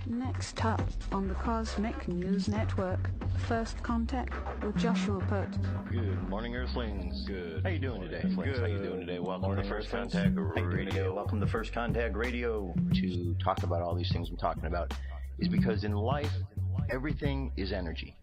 Next up on the Cosmic News Network, First Contact with Joshua Pert. Good morning, Earthlings. Good. How you doing today? Good. How you doing today? Welcome Morning, to First Earthlings. Contact How you doing today? Radio. Welcome to First Contact Radio. To talk about all these things I'm talking about is because in life, everything is energy.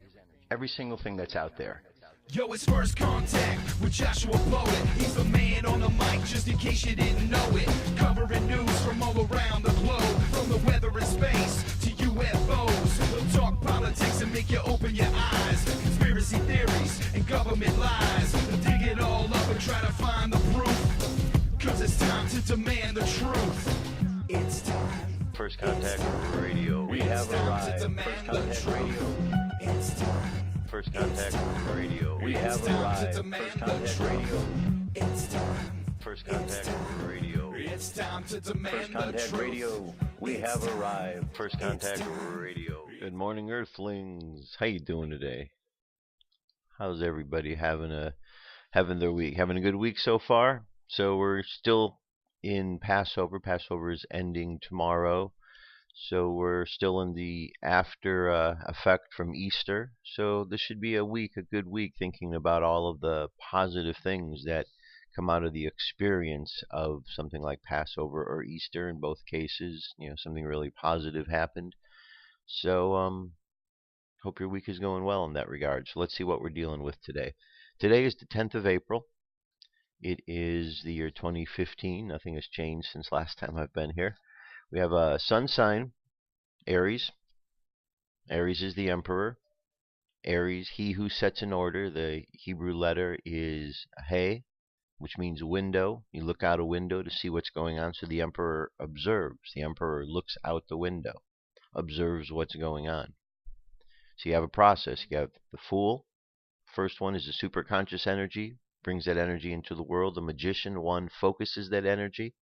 Every single thing that's out there. Yo, it's First Contact with Joshua Poet. He's the man on the mic, just in case you didn't know it. Covering news from all around the globe, from the weather and space to UFOs. He'll talk politics and make you open your eyes. Conspiracy theories and government lies. He'll dig it all up and try to find the proof. Cause it's time to demand the truth. It's time. First Contact Radio. We have arrived. First Contact Radio. It's time. First Contact Radio. We have arrived. First Contact Radio. It's time. First Contact Radio. It's time to demand First Contact the truth. Radio. We have arrived. First Contact Radio. Good morning, Earthlings. How you doing today? How's everybody having their week? Having a good week so far? So we're still in Passover. Passover is ending tomorrow. So we're still in the after effect from Easter. So this should be a good week, thinking about all of the positive things that come out of the experience of something like Passover or Easter. In both cases, something really positive happened. So hope your week is going well in that regard. So let's see what we're dealing with today. Today is the 10th of April. It is the year 2015. Nothing has changed since last time I've been here. We have a sun sign, Aries. Aries is the emperor. Aries, he who sets in order. The Hebrew letter is He, which means window. You look out a window to see what's going on. So the emperor observes. The emperor looks out the window, observes what's going on. So you have a process. You have the Fool. First one is the superconscious energy, brings that energy into the world. The magician, one, focuses that energy.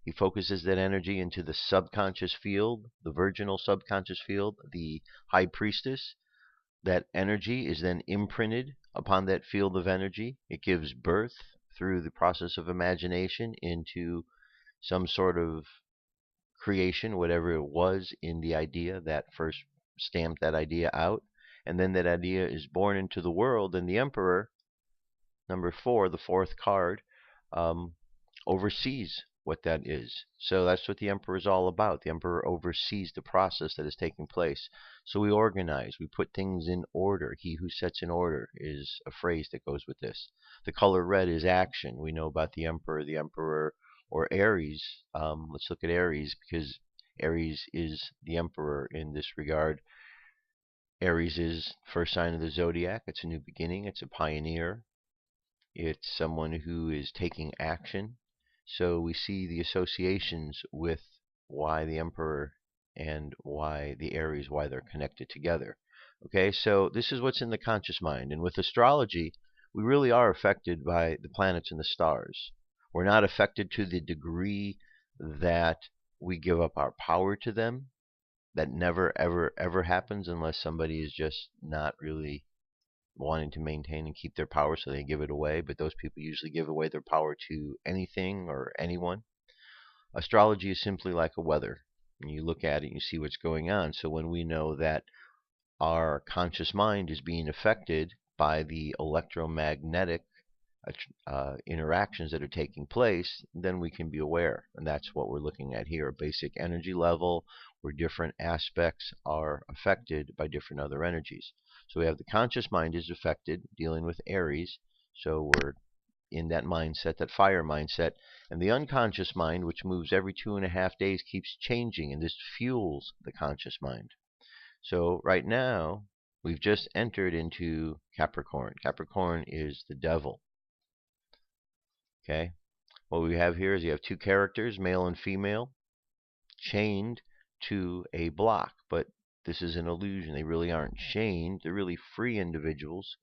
He focuses that energy into the subconscious field, the virginal subconscious field, the high priestess. That energy is then imprinted upon that field of energy. It gives birth through the process of imagination into some sort of creation, whatever it was in the idea that first stamped that idea out. And then that idea is born into the world, and the emperor, number 4, the fourth card, oversees what that is. So that's what the emperor is all about. The emperor oversees the process that is taking place. So we organize, we put things in order. He who sets in order is a phrase that goes with this. The color red is action. We know about the emperor, or Aries. Let's look at Aries, because Aries is the emperor in this regard. Aries is first sign of the zodiac. It's a new beginning. It's a pioneer. It's someone who is taking action. So we see the associations with why the emperor and why the Aries, why they're connected together. Okay, so this is what's in the conscious mind. And with astrology, we really are affected by the planets and the stars. We're not affected to the degree that we give up our power to them. That never, ever, ever happens unless somebody is just not really wanting to maintain and keep their power, so they give it away. But those people usually give away their power to anything or anyone. Astrology is simply like a weather. And you look at it and you see what's going on. So when we know that our conscious mind is being affected by the electromagnetic interactions that are taking place, then we can be aware. And that's what we're looking at here, a basic energy level where different aspects are affected by different other energies. So we have the conscious mind is affected, dealing with Aries. So we're in that mindset, that fire mindset. And the unconscious mind, which moves every 2.5 days, keeps changing, and this fuels the conscious mind. So right now, we've just entered into Capricorn. Capricorn is the devil. Okay, what we have here is you have two characters, male and female, chained to a block. But this is an illusion. They really aren't chained. They're really free individuals.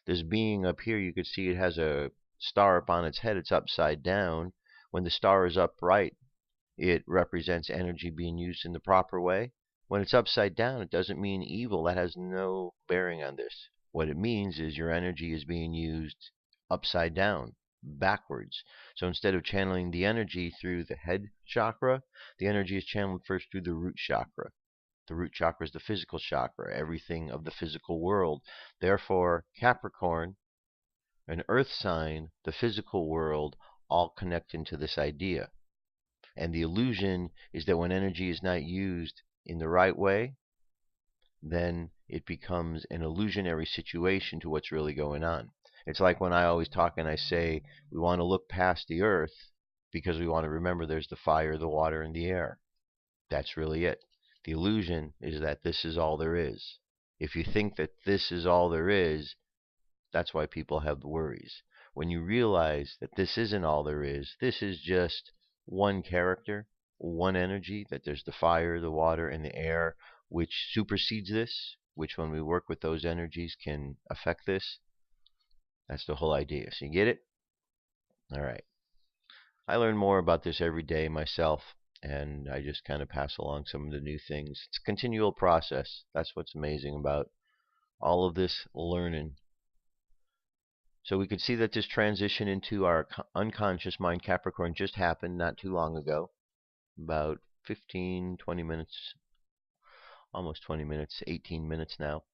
This being up here, you could see it has a star up on its head. It's upside down. When the star is upright, it represents energy being used in the proper way. When it's upside down, it doesn't mean evil. That has no bearing on this. What it means is your energy is being used upside down, backwards. So instead of channeling the energy through the head chakra, the energy is channeled first through the root chakra. The root chakra is the physical chakra, everything of the physical world. Therefore, Capricorn, an earth sign, the physical world, all connect into this idea. And the illusion is that when energy is not used in the right way, then it becomes an illusionary situation to what's really going on. It's like when I always talk and I say we want to look past the earth because we want to remember there's the fire, the water, and the air. That's really it. The illusion is that this is all there is. If you think that this is all there is, that's why people have the worries. When you realize that this isn't all there is, this is just one character, one energy, that there's the fire, the water, and the air, which supersedes this, which when we work with those energies can affect this. That's the whole idea. So you get it? All right. I learn more about this every day myself, and I just kind of pass along some of the new things. It's a continual process. That's what's amazing about all of this learning. So we could see that this transition into our unconscious mind, Capricorn, just happened not too long ago, about 15, 20 minutes, almost 20 minutes, 18 minutes now.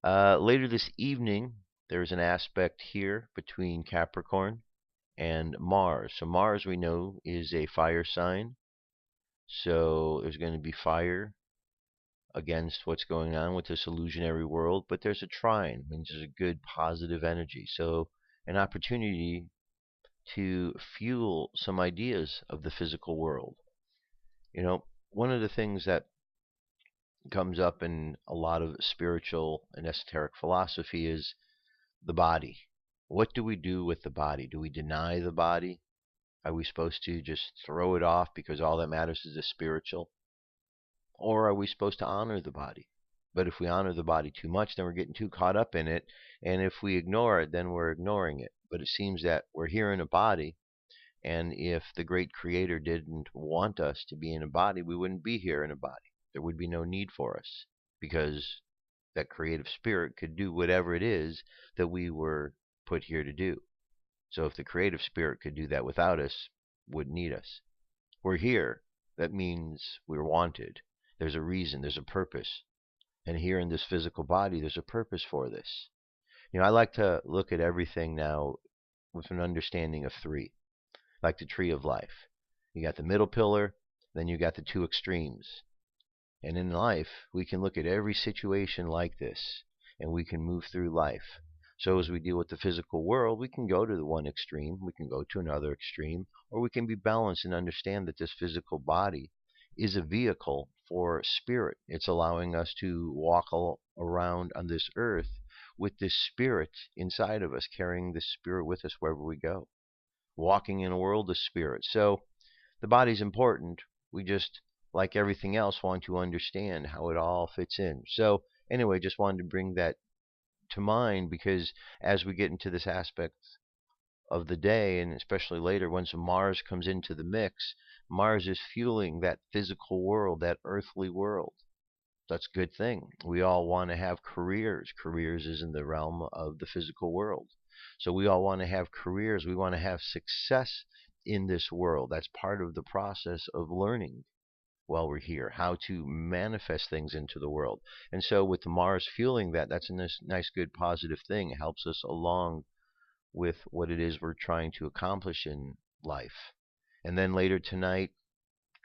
Later this evening, there's an aspect here between Capricorn and Mars. So Mars, we know, is a fire sign. So there's going to be fire against what's going on with this illusionary world. But there's a trine, means there's a good positive energy. So an opportunity to fuel some ideas of the physical world. You know, one of the things that comes up in a lot of spiritual and esoteric philosophy is the body. What do we do with the body? Do we deny the body? Are we supposed to just throw it off because all that matters is the spiritual? Or are we supposed to honor the body? But if we honor the body too much, then we're getting too caught up in it. And if we ignore it, then we're ignoring it. But it seems that we're here in a body. And if the great creator didn't want us to be in a body, we wouldn't be here in a body. There would be no need for us, because that creative spirit could do whatever it is that we were put here to do. So if the creative spirit could do that without us, wouldn't need us. We're here. That means we're wanted. There's a reason. There's a purpose. And here in this physical body, there's a purpose for this. You know, I like to look at everything now with an understanding of three, like the tree of life. You got the middle pillar, then you got the two extremes. And in life, we can look at every situation like this, and we can move through life. So as we deal with the physical world, we can go to the one extreme, we can go to another extreme, or we can be balanced and understand that this physical body is a vehicle for spirit. It's allowing us to walk around on this earth with this spirit inside of us, carrying this spirit with us wherever we go, walking in a world of spirit. So the body's important. We just, like everything else, want to understand how it all fits in. So anyway, just wanted to bring that to mind, because as we get into this aspect of the day, and especially later once Mars comes into the mix, Mars is fueling that physical world, that earthly world. That's a good thing. We all want to have careers. Careers is in the realm of the physical world. So we all want to have careers. We want to have success in this world. That's part of the process of learning while we're here, how to manifest things into the world. And so with Mars fueling that, that's a nice, good, positive thing. It helps us along with what it is we're trying to accomplish in life. And then later tonight,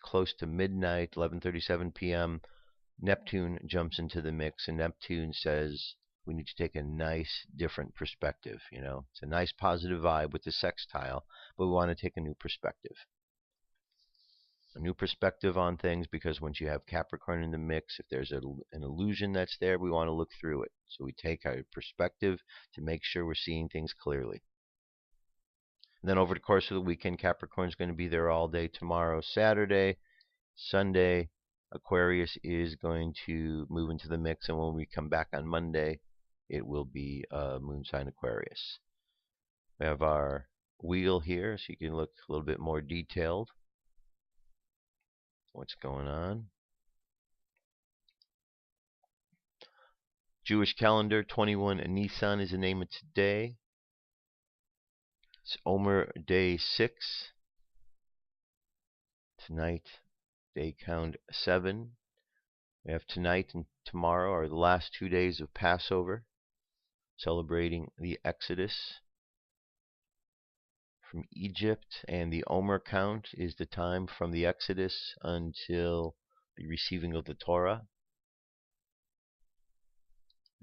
close to midnight, 11:37 p.m., Neptune jumps into the mix, and Neptune says we need to take a nice, different perspective. You know, it's a nice, positive vibe with the sextile, but we want to take a new perspective. A new perspective on things, because once you have Capricorn in the mix, if there's an illusion that's there, we want to look through it. So we take our perspective to make sure we're seeing things clearly. And then over the course of the weekend, Capricorn's going to be there all day tomorrow, Saturday, Sunday. Aquarius is going to move into the mix, and when we come back on Monday, it will be moon sign Aquarius. We have our wheel here, so you can look a little bit more detailed what's going on. Jewish calendar, 21 Nisan is the name of today. It's Omer day 6. Tonight, day count 7. We have tonight and tomorrow are the last 2 days of Passover, celebrating the Exodus from Egypt, and the Omer count is the time from the Exodus until the receiving of the Torah.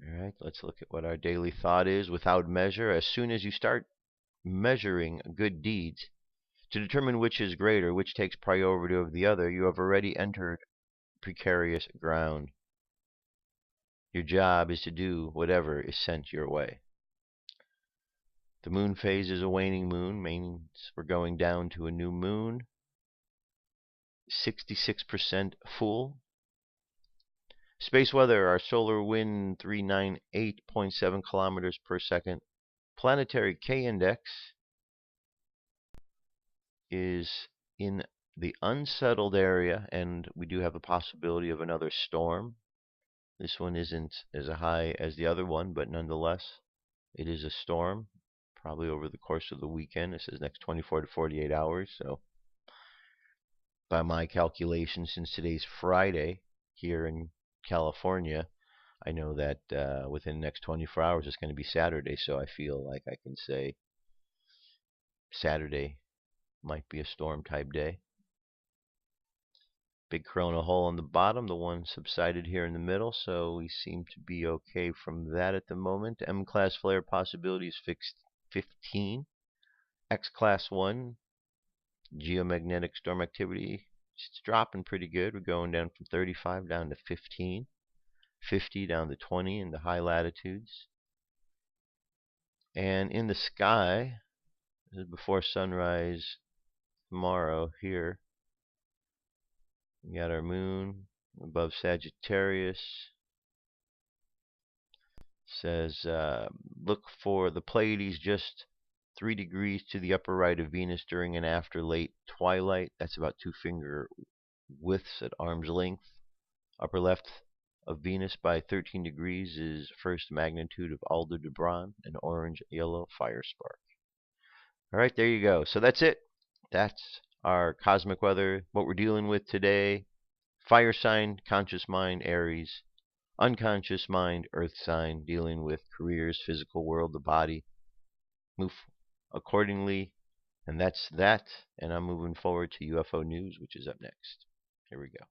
Alright, let's look at what our daily thought is. Without measure, as soon as you start measuring good deeds to determine which is greater, which takes priority over the other, you have already entered precarious ground. Your job is to do whatever is sent your way. The moon phase is a waning moon, means we're going down to a new moon. 66% full. Space weather, our solar wind 398.7 kilometers per second. Planetary K index is in the unsettled area, and we do have a possibility of another storm. This one isn't as high as the other one, but nonetheless, it is a storm, probably over the course of the weekend. It says next 24 to 48 hours, so by my calculation, since today's Friday here in California, I know that within the next 24 hours it's going to be Saturday, so I feel like I can say Saturday might be a storm type day. Big corona hole on the bottom, the one subsided here in the middle, so we seem to be okay from that at the moment. M-class flare possibility is fixed 15. X-class 1, geomagnetic storm activity, it's dropping pretty good. We're going down from 35 down to 15. 50 down to 20 in the high latitudes. And in the sky, this is before sunrise tomorrow here, we got our moon above Sagittarius. Says look for the Pleiades just 3 degrees to the upper right of Venus during and after late twilight. That's about 2-finger widths at arm's length. Upper left of Venus by 13 degrees is first magnitude of Aldebaran, an orange-yellow fire spark. Alright, there you go. So that's it. That's our cosmic weather. What we're dealing with today: fire sign, conscious mind, Aries. Unconscious mind, earth sign, dealing with careers, physical world, the body. Move accordingly. And that's that. And I'm moving forward to UFO news, which is up next. Here we go.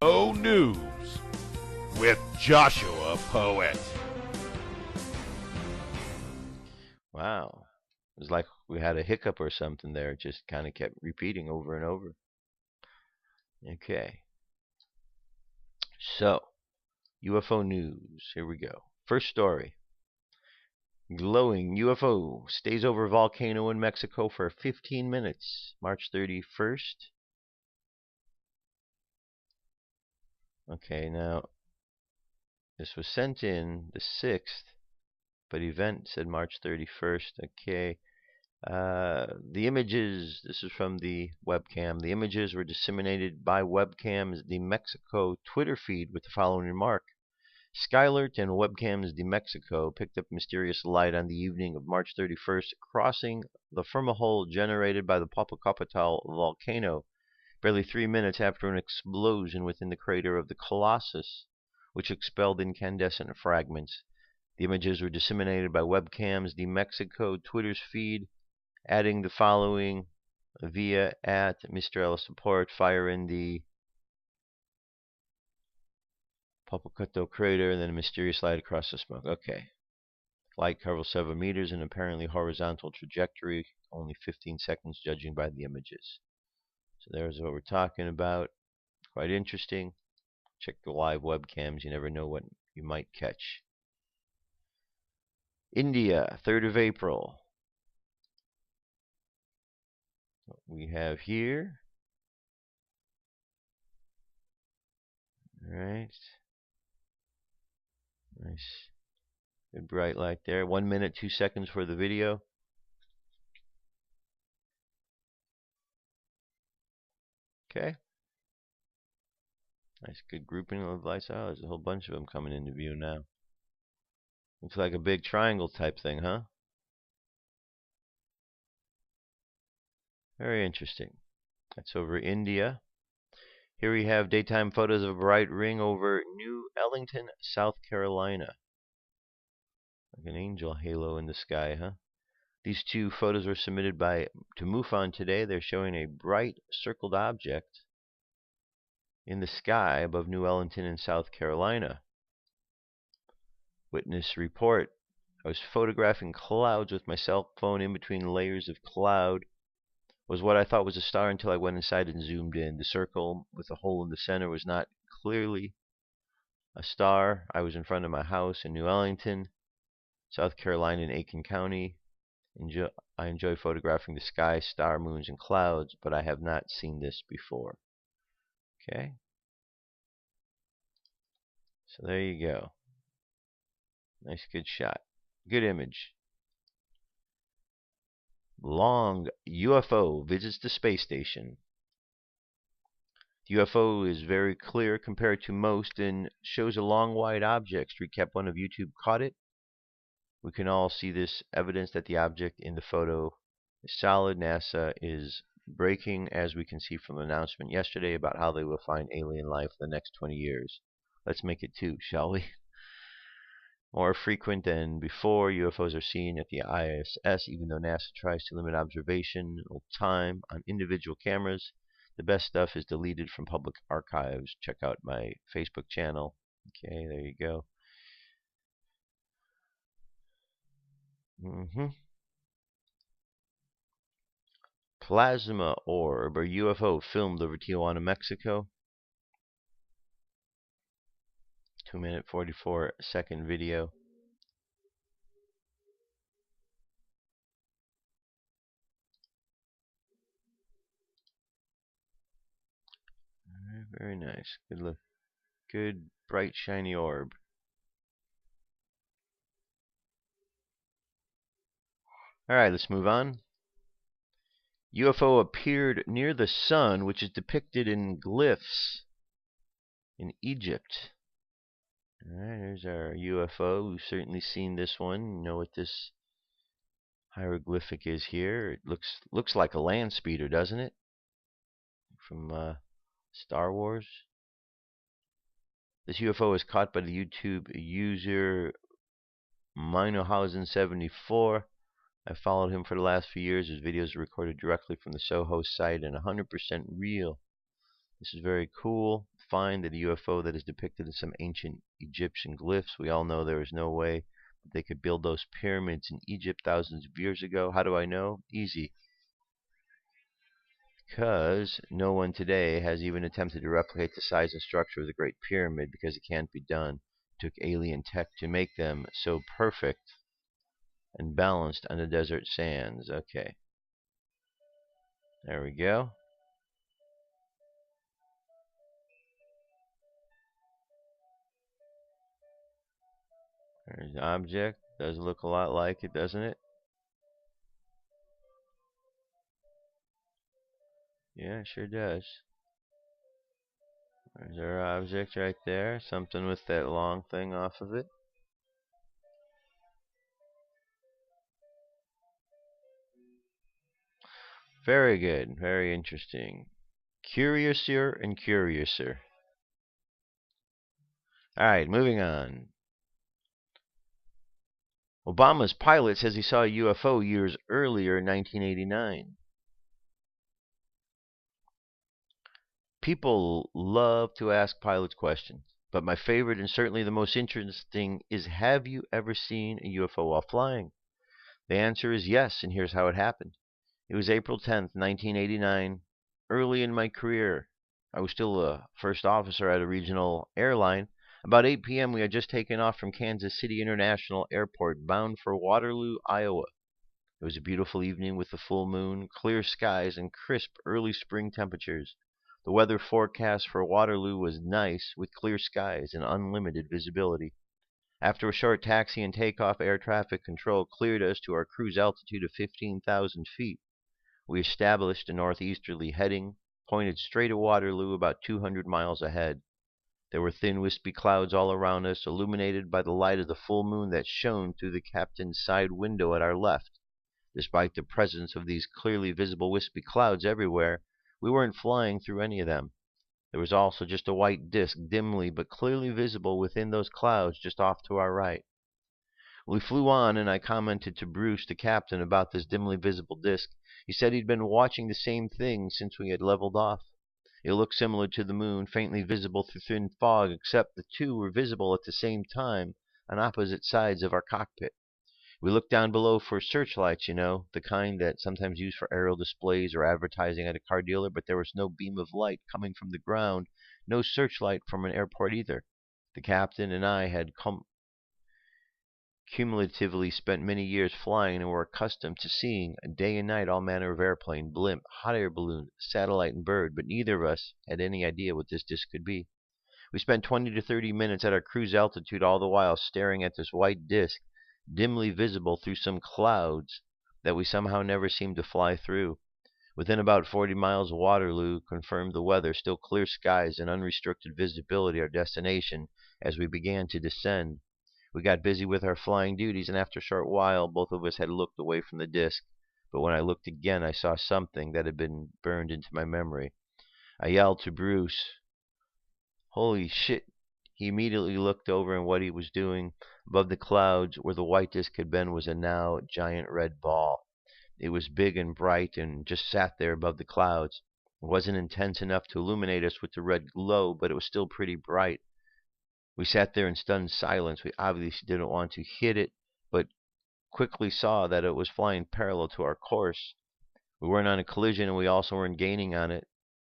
O News with Joshua Poet. Wow. It was like we had a hiccup or something there. It just kind of kept repeating over and over. Okay. So, UFO news. Here we go. First story. Glowing UFO stays over volcano in Mexico for 15 minutes. March 31st. Okay, now, this was sent in the 6th, but event said March 31st. Okay. The images, this is from the webcam. The images were disseminated by Webcams de Mexico Twitter feed with the following remark. Skylert and Webcams de Mexico picked up mysterious light on the evening of March 31st, crossing the firmahole generated by the Popocatépetl volcano, barely 3 minutes after an explosion within the crater of the Colossus, which expelled incandescent fragments. The images were disseminated by Webcams de Mexico Twitter's feed, adding the following via at Mistral support: fire in the Popocatépetl crater, and then a mysterious light across the smoke. Okay. Light covers several meters in apparently horizontal trajectory, only 15 seconds judging by the images. So there's what we're talking about. Quite interesting. Check the live webcams. You never know what you might catch. India, 3rd of April. What we have here. Alright. Nice. Good bright light there. 1 minute, 2 seconds for the video. Okay. Nice, good grouping of lights. Oh, there's a whole bunch of them coming into view now. Looks like a big triangle type thing, huh? Very interesting. That's over India. Here we have daytime photos of a bright ring over New Ellenton, South Carolina. Like an angel halo in the sky, huh? These two photos were submitted to MUFON today. They're showing a bright circled object in the sky above New Ellenton in South Carolina. Witness report. I was photographing clouds with my cell phone. In between layers of cloud was what I thought was a star until I went inside and zoomed in. The circle with a hole in the center was not clearly a star. I was in front of my house in New Ellenton, South Carolina in Aiken County. I enjoy photographing the sky, star, moons, and clouds, but I have not seen this before. Okay. So there you go. Nice, good shot. Good image. Long UFO visits the space station. The UFO is very clear compared to most and shows a long white object. Recap 1 of YouTube caught it. We can all see this evidence that the object in the photo is solid. NASA is breaking, as we can see from the announcement yesterday about how they will find alien life in the next 20 years. Let's make it 2, shall we? More frequent than before, UFOs are seen at the ISS, even though NASA tries to limit observational time on individual cameras. The best stuff is deleted from public archives. Check out my Facebook channel. Okay, there you go. Plasma orb or UFO filmed over Tijuana, Mexico. 2-minute 44-second video. Very nice. Good look. Good bright shiny orb. Alright, let's move on. UFO appeared near the sun, which is depicted in glyphs in Egypt. Alright, there's our UFO. We've certainly seen this one. You know what this hieroglyphic is here. It looks like a land speeder, doesn't it? From Star Wars. This UFO was caught by the YouTube user Minohausen74. I followed him for the last few years. His videos are recorded directly from the Soho site and 100% real. This is very cool. Find that a UFO that is depicted in some ancient Egyptian glyphs. We all know there is no way that they could build those pyramids in Egypt thousands of years ago. How do I know? Easy. Because no one today has even attempted to replicate the size and structure of the Great Pyramid because it can't be done. It took alien tech to make them so perfect and balanced on the desert sands. Okay. There we go. There's the object. Does look a lot like it, doesn't it? Yeah, it sure does. There's our object right there. Something with that long thing off of it. Very good. Very interesting. Curiouser and curiouser. Alright, moving on. Obama's pilot says he saw a UFO years earlier in 1989. People love to ask pilots questions, but my favorite and certainly the most interesting is, have you ever seen a UFO while flying? The answer is yes, and here's how it happened. It was April 10th, 1989, early in my career. I was still a first officer at a regional airline. About 8 p.m. we had just taken off from Kansas City International Airport, bound for Waterloo, Iowa. It was a beautiful evening with the full moon, clear skies, and crisp early spring temperatures. The weather forecast for Waterloo was nice, with clear skies and unlimited visibility. After a short taxi and takeoff, air traffic control cleared us to our cruise altitude of 15,000 feet. We established a northeasterly heading, pointed straight at Waterloo about 200 miles ahead. There were thin, wispy clouds all around us, illuminated by the light of the full moon that shone through the captain's side window at our left. Despite the presence of these clearly visible wispy clouds everywhere, we weren't flying through any of them. There was also just a white disk, dimly but clearly visible within those clouds just off to our right. We flew on, and I commented to Bruce, the captain, about this dimly visible disk. He said he'd been watching the same thing since we had leveled off. It looked similar to the moon, faintly visible through thin fog, except the two were visible at the same time on opposite sides of our cockpit. We looked down below for searchlights, the kind that sometimes used for aerial displays or advertising at a car dealer, but there was no beam of light coming from the ground, no searchlight from an airport either. The captain and I had cumulatively spent many years flying and were accustomed to seeing day and night all manner of airplane, blimp, hot air balloon, satellite, and bird, but neither of us had any idea what this disk could be. We spent 20 to 30 minutes at our cruise altitude, all the while staring at this white disk, dimly visible through some clouds that we somehow never seemed to fly through. Within about 40 miles, Waterloo confirmed the weather, still clear skies and unrestricted visibility our destination as we began to descend. We got busy with our flying duties, and after a short while, both of us had looked away from the disk. But when I looked again, I saw something that had been burned into my memory. I yelled to Bruce, "Holy shit!" He immediately looked over, and what he was doing above the clouds where the white disk had been was a now giant red ball. It was big and bright and just sat there above the clouds. It wasn't intense enough to illuminate us with the red glow, but it was still pretty bright. We sat there in stunned silence. We obviously didn't want to hit it, but quickly saw that it was flying parallel to our course. We weren't on a collision, and we also weren't gaining on it.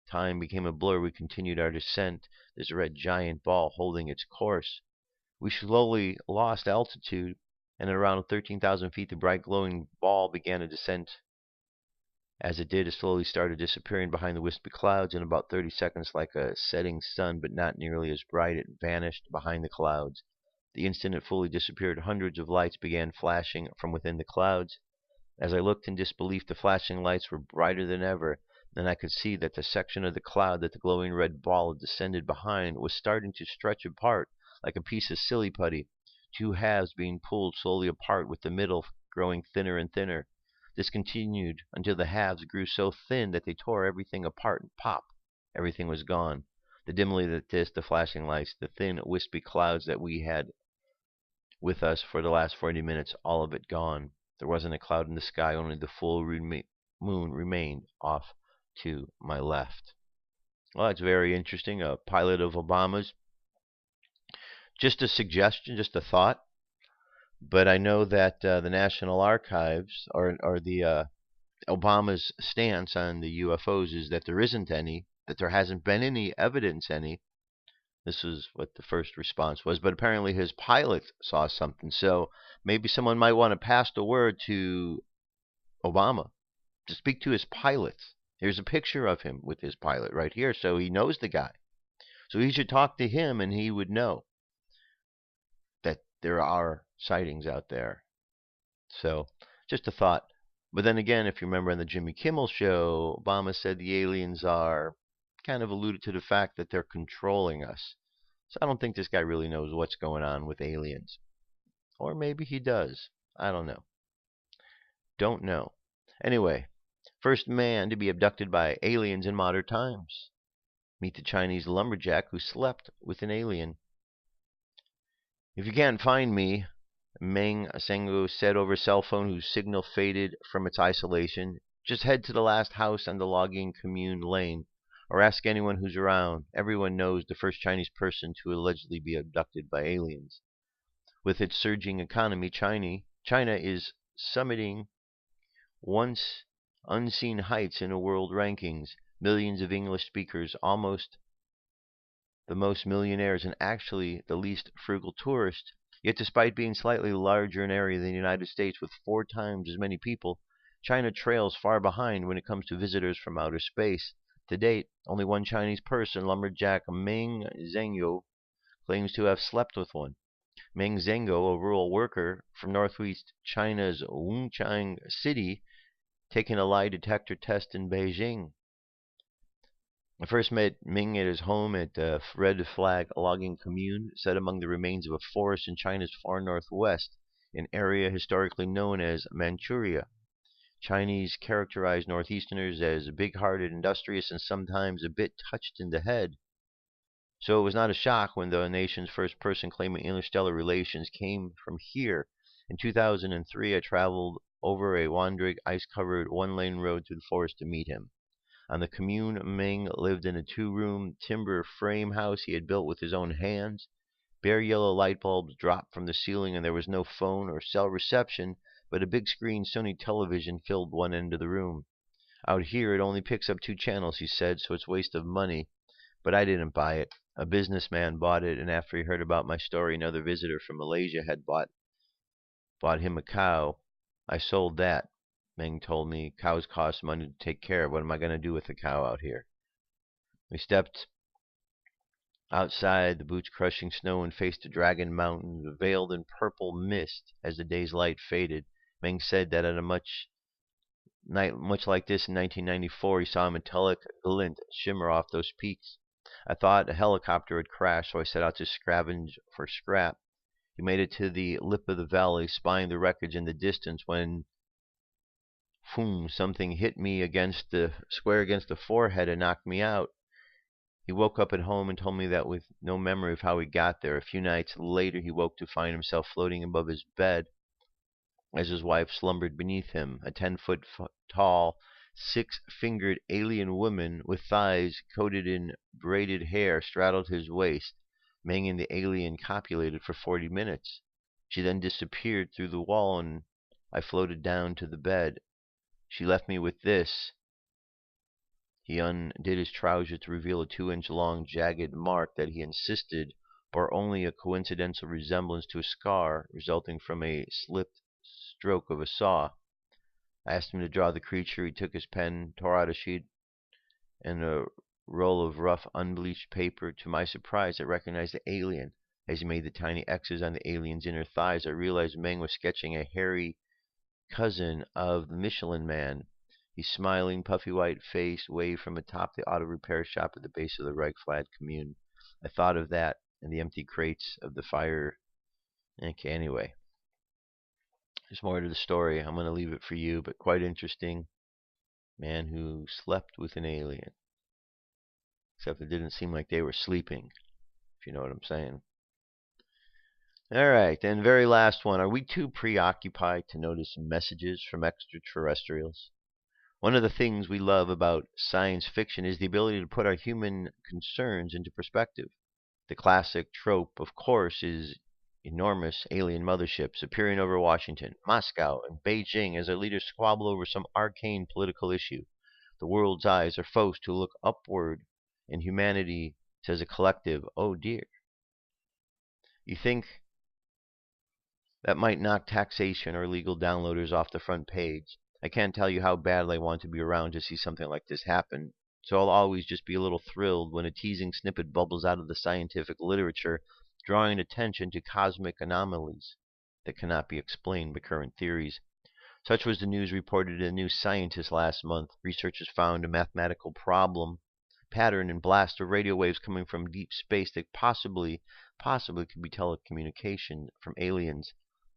Time became a blur. We continued our descent, this red giant ball holding its course. We slowly lost altitude, and at around 13,000 feet, the bright glowing ball began a descent. As it did, it slowly started disappearing behind the wispy clouds. In about 30 seconds, like a setting sun, but not nearly as bright, it vanished behind the clouds. The instant it fully disappeared, hundreds of lights began flashing from within the clouds. As I looked in disbelief, the flashing lights were brighter than ever, and I could see that the section of the cloud that the glowing red ball had descended behind was starting to stretch apart like a piece of silly putty, two halves being pulled slowly apart with the middle growing thinner and thinner. This continued until the halves grew so thin that they tore everything apart, and pop, everything was gone. The dimly lit disk, the flashing lights, the thin, wispy clouds that we had with us for the last 40 minutes, all of it gone. There wasn't a cloud in the sky, only the full moon remained off to my left. Well, that's very interesting. A pilot of Obama's. Just a suggestion, just a thought. But I know that the National Archives, or the Obama's stance on the UFOs is that there isn't any, that there hasn't been any evidence any. This is what the first response was. But apparently his pilot saw something. So maybe someone might want to pass the word to Obama to speak to his pilot. Here's a picture of him with his pilot right here. So he knows the guy. So he should talk to him, and he would know that there are sightings out there. So just a thought. But then again, if you remember on the Jimmy Kimmel show, Obama said the aliens are kind of alluded to the fact that they're controlling us. So I don't think this guy really knows what's going on with aliens. Or maybe he does. I don't know. Don't know. Anyway, first man to be abducted by aliens in modern times. Meet the Chinese lumberjack who slept with an alien. If you can't find me, Meng Zhengou said over cell phone, whose signal faded from its isolation, just head to the last house on the logging commune lane, or ask anyone who's around. Everyone knows the first Chinese person to allegedly be abducted by aliens. With its surging economy, China is summiting once unseen heights in the world rankings. Millions of English speakers, almost the most millionaires, and actually the least frugal tourists. Yet despite being slightly larger in area than the United States with 4 times as many people, China trails far behind when it comes to visitors from outer space. To date, only one Chinese person, lumberjack Meng Zhengou, claims to have slept with one. Meng Zhengou, a rural worker from northwest China's Wuchang City, taking a lie detector test in Beijing. I first met Ming at his home at the Red Flag logging commune, set among the remains of a forest in China's far northwest, an area historically known as Manchuria. Chinese characterized Northeasterners as big-hearted, industrious, and sometimes a bit touched in the head. So it was not a shock when the nation's first person claiming interstellar relations came from here. In 2003, I traveled over a wandering, ice-covered, one-lane road through the forest to meet him. On the commune, Ming lived in a two-room timber frame house he had built with his own hands. Bare yellow light bulbs dropped from the ceiling, and there was no phone or cell reception, but a big-screen Sony television filled one end of the room. Out here, it only picks up 2 channels, he said, so it's a waste of money. But I didn't buy it. A businessman bought it, and after he heard about my story, another visitor from Malaysia had bought him a cow. I sold that. Meng told me cows cost money to take care of. What am I going to do with a cow out here? We stepped outside, the boots crushing snow, and faced a dragon mountain veiled in purple mist as the day's light faded. Meng said that at a much like this in 1994, he saw a metallic glint shimmer off those peaks. I thought a helicopter had crashed, so I set out to scavenge for scrap. He made it to the lip of the valley, spying the wreckage in the distance, when something hit me square against the forehead and knocked me out. He woke up at home and told me that with no memory of how he got there. A few nights later, he woke to find himself floating above his bed as his wife slumbered beneath him. A 10-foot tall, 6-fingered alien woman with thighs coated in braided hair straddled his waist. Meng and the alien copulated for 40 minutes. She then disappeared through the wall, and I floated down to the bed. She left me with this. He undid his trousers to reveal a 2-inch-long jagged mark that he insisted bore only a coincidental resemblance to a scar resulting from a slipped stroke of a saw. I asked him to draw the creature. He took his pen, tore out a sheet and a roll of rough, unbleached paper. To my surprise, I recognized the alien. As he made the tiny X's on the alien's inner thighs, I realized Meng was sketching a hairy cousin of the Michelin Man. His smiling, puffy white face waved from atop the auto repair shop at the base of the Reichsfeld commune. I thought of that and the empty crates of the fire. Okay, anyway. There's more to the story. I'm going to leave it for you, but quite interesting. Man who slept with an alien. Except it didn't seem like they were sleeping, if you know what I'm saying. Alright, then very last one. Are we too preoccupied to notice messages from extraterrestrials? One of the things we love about science fiction is the ability to put our human concerns into perspective. The classic trope, of course, is enormous alien motherships appearing over Washington, Moscow, and Beijing as their leaders squabble over some arcane political issue. The world's eyes are forced to look upward, and humanity says a collective, oh dear. You think that might knock taxation or legal downloaders off the front page. I can't tell you how badly I want to be around to see something like this happen, so I'll always just be a little thrilled when a teasing snippet bubbles out of the scientific literature, drawing attention to cosmic anomalies that cannot be explained by current theories. Such was the news reported in New Scientist last month. Researchers found a mathematical pattern in blast of radio waves coming from deep space that possibly could be telecommunication from aliens.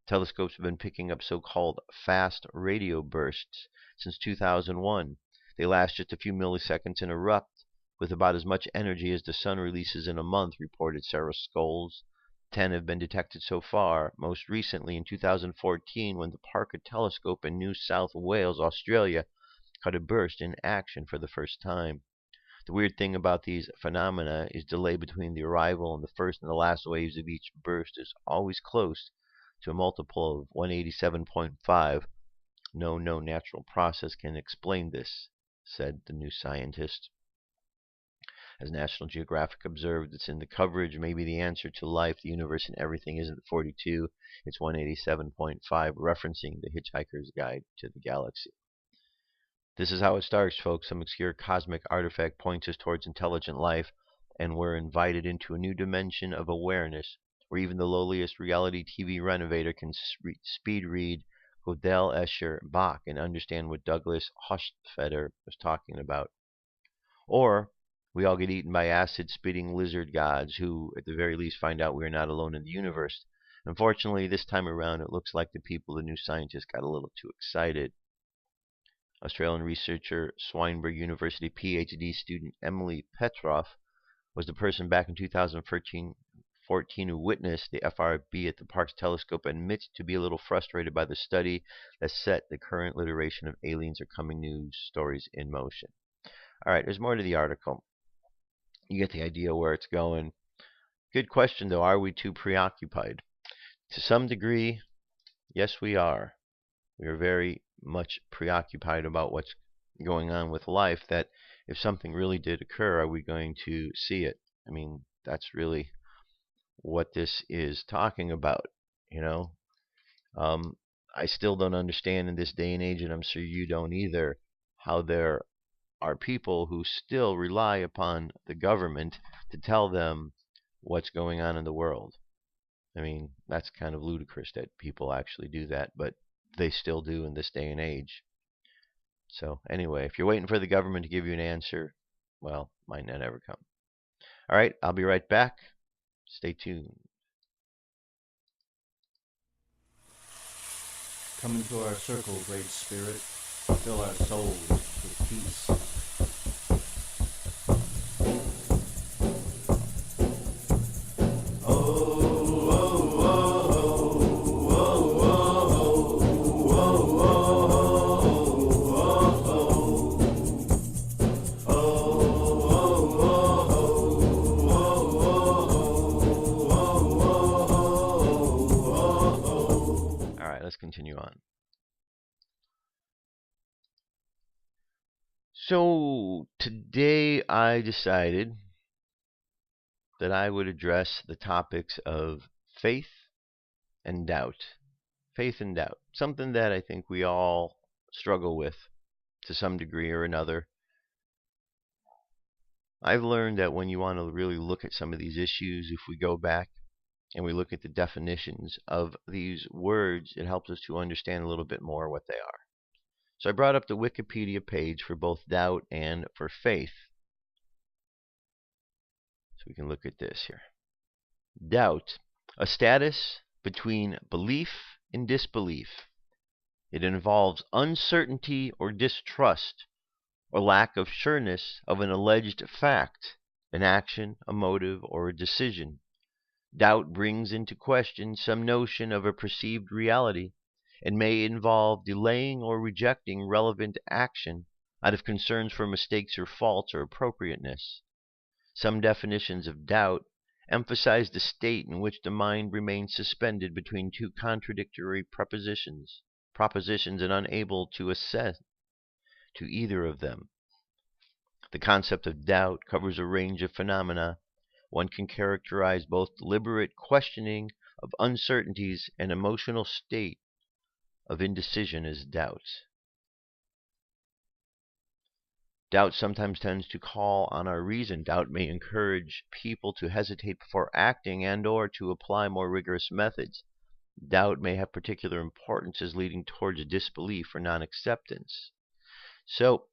Telescopes have been picking up so-called fast radio bursts since 2001. They last just a few milliseconds and erupt with about as much energy as the sun releases in a month, reported Sarah Scholes. 10 have been detected so far, most recently in 2014 when the Parker Telescope in New South Wales, Australia, caught a burst in action for the first time. The weird thing about these phenomena is delay between the arrival and the first and the last waves of each burst is always close to a multiple of 187.5. No natural process can explain this, said the New Scientist. As National Geographic observed, it's in the coverage. Maybe the answer to life, the universe, and everything isn't 42. It's 187.5, referencing the Hitchhiker's Guide to the Galaxy. This is how it starts, folks. Some obscure cosmic artifact points us towards intelligent life, and we're invited into a new dimension of awareness, where even the lowliest reality TV renovator can speed read Gödel, Escher, Bach, and understand what Douglas Hofstadter was talking about. Or we all get eaten by acid-spitting lizard gods who, at the very least, find out we are not alone in the universe. Unfortunately, this time around, it looks like the people, the New Scientist, got a little too excited. Australian researcher, Swinburne University PhD student Emily Petroff was the person back in 2014 who witnessed the FRB at the Parkes telescope and admits to be a little frustrated by the study that set the current iteration of aliens or coming news stories in motion. All right, there's more to the article. You get the idea where it's going. Good question, though. Are we too preoccupied? To some degree, yes, we are. We are very much preoccupied about what's going on with life, that if something really did occur, are we going to see it? I mean, that's really what this is talking about, you know. I still don't understand in this day and age, and I'm sure you don't either, how there are people who still rely upon the government to tell them what's going on in the world. I mean, that's kind of ludicrous that people actually do that, but they still do in this day and age. So anyway, if you're waiting for the government to give you an answer, well, might not ever come. All right, I'll be right back. Stay tuned. Come into our circle, Great Spirit. Fill our souls with peace. Let's continue on. So today I decided that I would address the topics of faith and doubt. Faith and doubt. Something that I think we all struggle with to some degree or another. I've learned that when you want to really look at some of these issues, if we go back and we look at the definitions of these words, it helps us to understand a little bit more what they are. So I brought up the Wikipedia page for both doubt and for faith. So we can look at this here. Doubt, a status between belief and disbelief. It involves uncertainty or distrust or lack of sureness of an alleged fact, an action, a motive, or a decision. Doubt brings into question some notion of a perceived reality and may involve delaying or rejecting relevant action out of concerns for mistakes or faults or appropriateness. Some definitions of doubt emphasize the state in which the mind remains suspended between two contradictory propositions and unable to assent to either of them. The concept of doubt covers a range of phenomena. One can characterize both deliberate questioning of uncertainties and emotional state of indecision as doubt. Doubt sometimes tends to call on our reason. Doubt may encourage people to hesitate before acting and or to apply more rigorous methods. Doubt may have particular importance as leading towards disbelief or non-acceptance. So,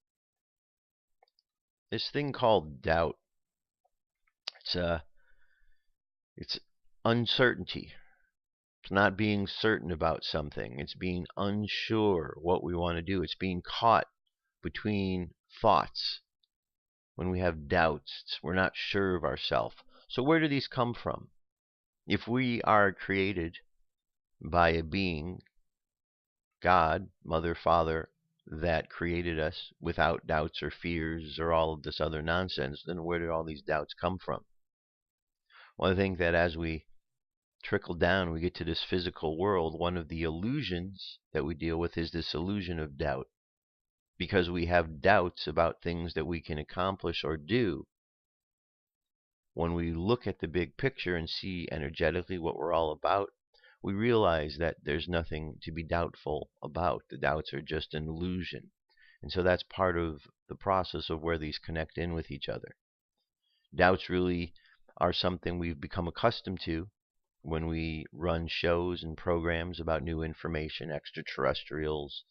this thing called doubt, it's uncertainty. It's not being certain about something. It's being unsure what we want to do. It's being caught between thoughts. When we have doubts, we're not sure of ourselves. So where do these come from? If we are created by a being, God, Mother, Father, that created us without doubts or fears or all of this other nonsense, then where do all these doubts come from? Well, I think that as we trickle down, we get to this physical world. One of the illusions that we deal with is this illusion of doubt. Because we have doubts about things that we can accomplish or do. When we look at the big picture and see energetically what we're all about, we realize that there's nothing to be doubtful about. The doubts are just an illusion. And so that's part of the process of where these connect in with each other. Doubts really are something we've become accustomed to when we run shows and programs about new information, extraterrestrials,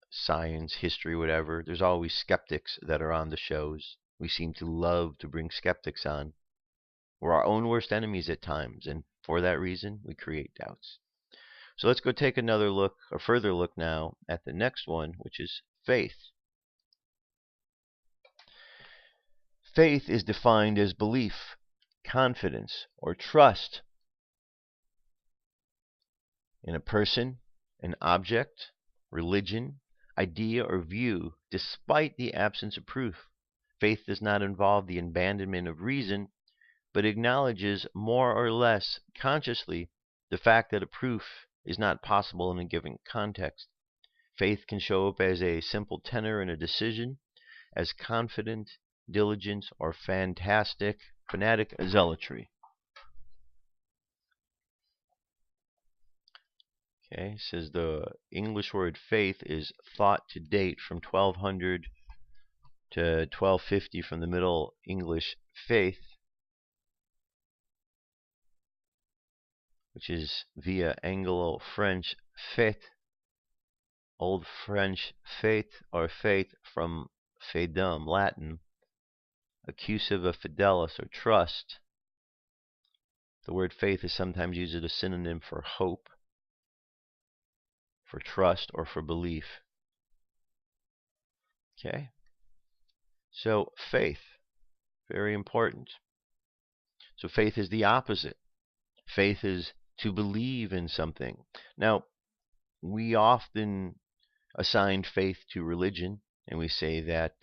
science, history, whatever. There's always skeptics that are on the shows. We seem to love to bring skeptics on. We're our own worst enemies at times, and for that reason, we create doubts. So let's go take another look, or further look now, at the next one, which is faith. Faith is defined as belief, confidence, or trust in a person, an object, religion, idea, or view, despite the absence of proof. Faith does not involve the abandonment of reason, but acknowledges more or less consciously the fact that a proof is not possible in a given context. Faith can show up as a simple tenor in a decision, as confident, diligent, or fantastic, fanatic zealotry. Okay, says the English word faith is thought to date from 1200 to 1250 from the Middle English faith, which is via Anglo-French fête, Old French fête or faith from fidem, Latin, accusive of fidelis or trust. The word faith is sometimes used as a synonym for hope, for trust, or for belief. Okay? So faith, very important. So faith is the opposite. Faith is to believe in something. Now, we often assign faith to religion, and we say that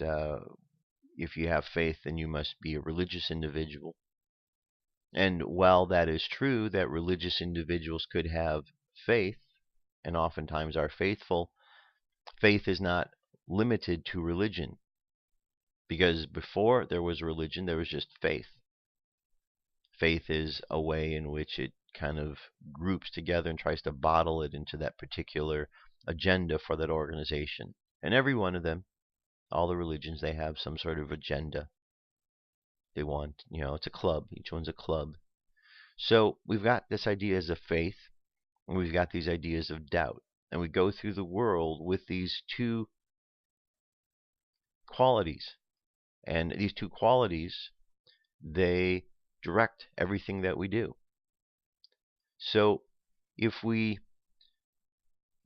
if you have faith, then you must be a religious individual. And while that is true, that religious individuals could have faith, and oftentimes are faithful, faith is not limited to religion. Because before there was religion, there was just faith. Faith is a way in which it kind of groups together and tries to bottle it into that particular agenda for that organization. And every one of them, all the religions, they have some sort of agenda. They want, it's a club. Each one's a club. So we've got this ideas of faith, and we've got these ideas of doubt. And we go through the world with these two qualities. And these two qualities, they direct everything that we do. So if we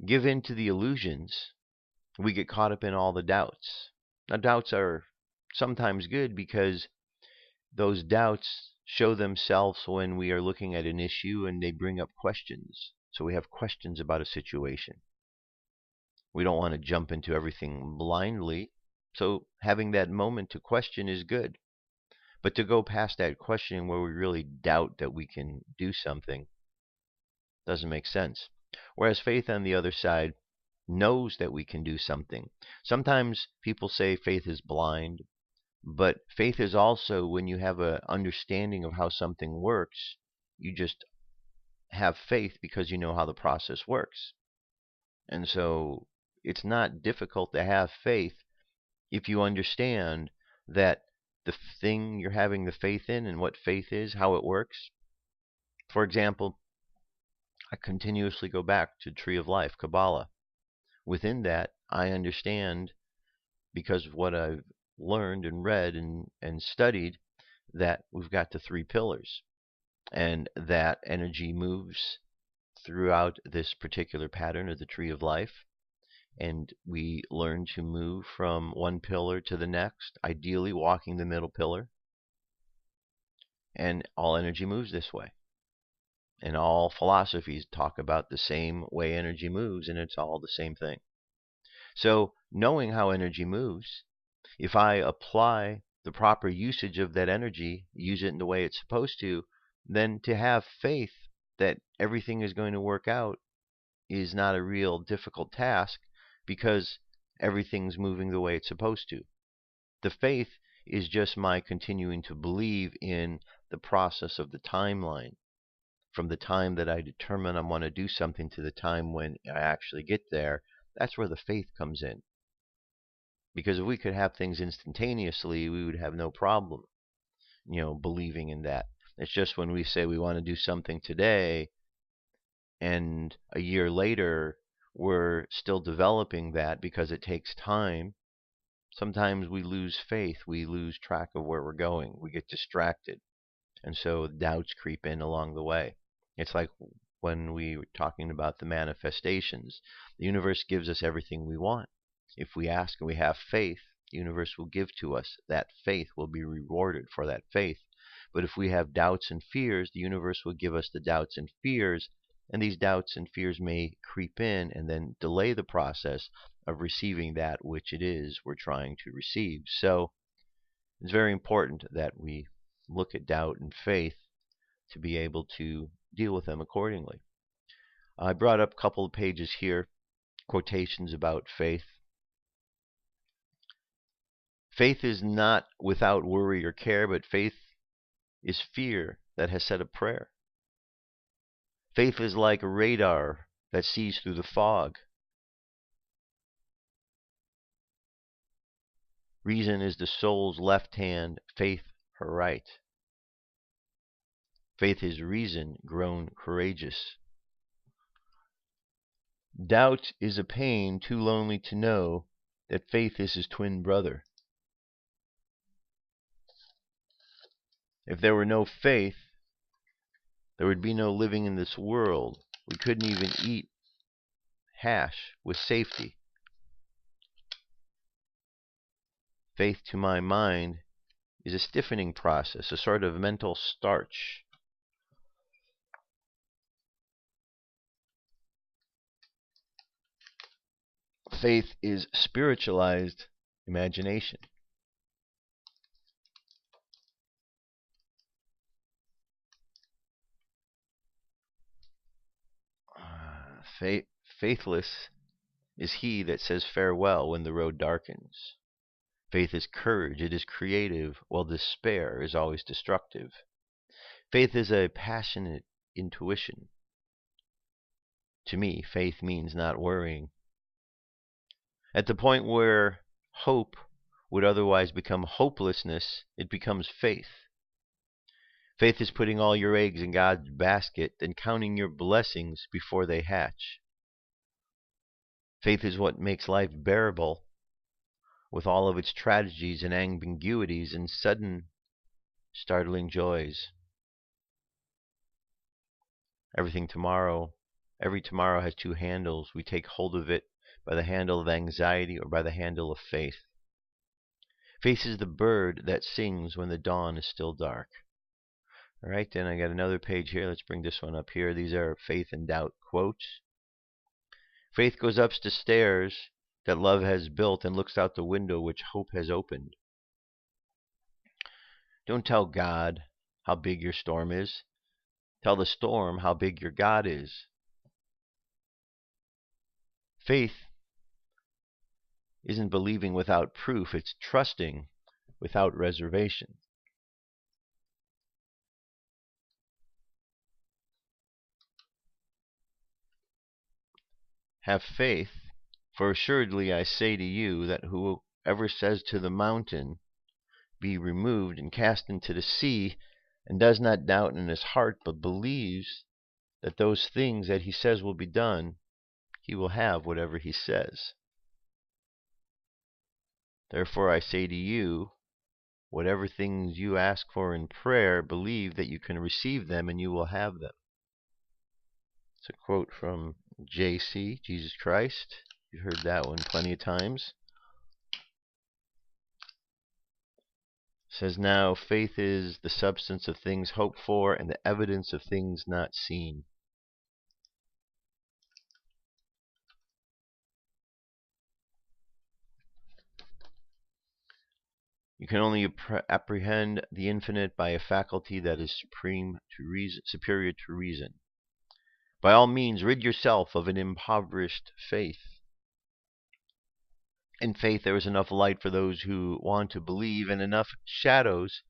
give in to the illusions, we get caught up in all the doubts. Now, doubts are sometimes good because those doubts show themselves when we are looking at an issue and they bring up questions. So we have questions about a situation. We don't want to jump into everything blindly. So having that moment to question is good. But to go past that questioning where we really doubt that we can do something doesn't make sense. Whereas faith on the other side knows that we can do something. Sometimes people say faith is blind, but faith is also when you have an understanding of how something works, you just have faith because you know how the process works. And so it's not difficult to have faith if you understand that the thing you're having the faith in and what faith is, how it works. For example, I continuously go back to Tree of Life, Kabbalah. Within that, I understand, because of what I've learned and read and studied, that we've got the three pillars. And that energy moves throughout this particular pattern of the Tree of Life. And we learn to move from one pillar to the next, ideally walking the middle pillar. And all energy moves this way. And all philosophies talk about the same way energy moves, and it's all the same thing. So knowing how energy moves, if I apply the proper usage of that energy, use it in the way it's supposed to, then to have faith that everything is going to work out is not a real difficult task, because everything's moving the way it's supposed to. The faith is just my continuing to believe in the process of the timeline. From the time that I determine I want to do something to the time when I actually get there, that's where the faith comes in. Because if we could have things instantaneously, we would have no problem, believing in that. It's just when we say we want to do something today, and a year later, we're still developing that because it takes time. Sometimes we lose faith. We lose track of where we're going. We get distracted. And so doubts creep in along the way. It's like when we were talking about the manifestations. The universe gives us everything we want. If we ask and we have faith, the universe will give to us. That faith will be rewarded for that faith. But if we have doubts and fears, the universe will give us the doubts and fears, and these doubts and fears may creep in and then delay the process of receiving that which it is we're trying to receive. So it's very important that we look at doubt and faith to be able to deal with them accordingly. I brought up a couple of pages here, quotations about faith. Faith is not without worry or care, but faith is fear that has said a prayer. Faith is like a radar that sees through the fog. Reason is the soul's left hand, faith her right. Faith is reason grown courageous. Doubt is a pain too lonely to know that faith is his twin brother. If there were no faith, there would be no living in this world. We couldn't even eat hash with safety. Faith, to my mind, is a stiffening process, a sort of mental starch. Faith is spiritualized imagination. Faithless is he that says farewell when the road darkens. Faith is courage, it is creative, while despair is always destructive. Faith is a passionate intuition. To me, faith means not worrying. At the point where hope would otherwise become hopelessness, it becomes faith. Faith is putting all your eggs in God's basket and counting your blessings before they hatch. Faith is what makes life bearable, with all of its tragedies and ambiguities and sudden, startling joys. Every tomorrow has two handles. We take hold of it by the handle of anxiety or by the handle of faith. Faith is the bird that sings when the dawn is still dark. All right, then I got another page here. Let's bring this one up here. These are faith and doubt quotes. Faith goes up the stairs that love has built and looks out the window which hope has opened. Don't tell God how big your storm is. Tell the storm how big your God is. Faith isn't believing without proof. It's trusting without reservation. Have faith, for assuredly I say to you that whoever says to the mountain, be removed and cast into the sea, and does not doubt in his heart, but believes that those things that he says will be done, he will have whatever he says. Therefore I say to you, whatever things you ask for in prayer, believe that you can receive them and you will have them. It's a quote from JC, Jesus Christ. You've heard that one plenty of times. It says, now faith is the substance of things hoped for and the evidence of things not seen. You can only apprehend the infinite by a faculty that is superior to reason. By all means, rid yourself of an impoverished faith. In faith, there is enough light for those who want to believe and enough shadows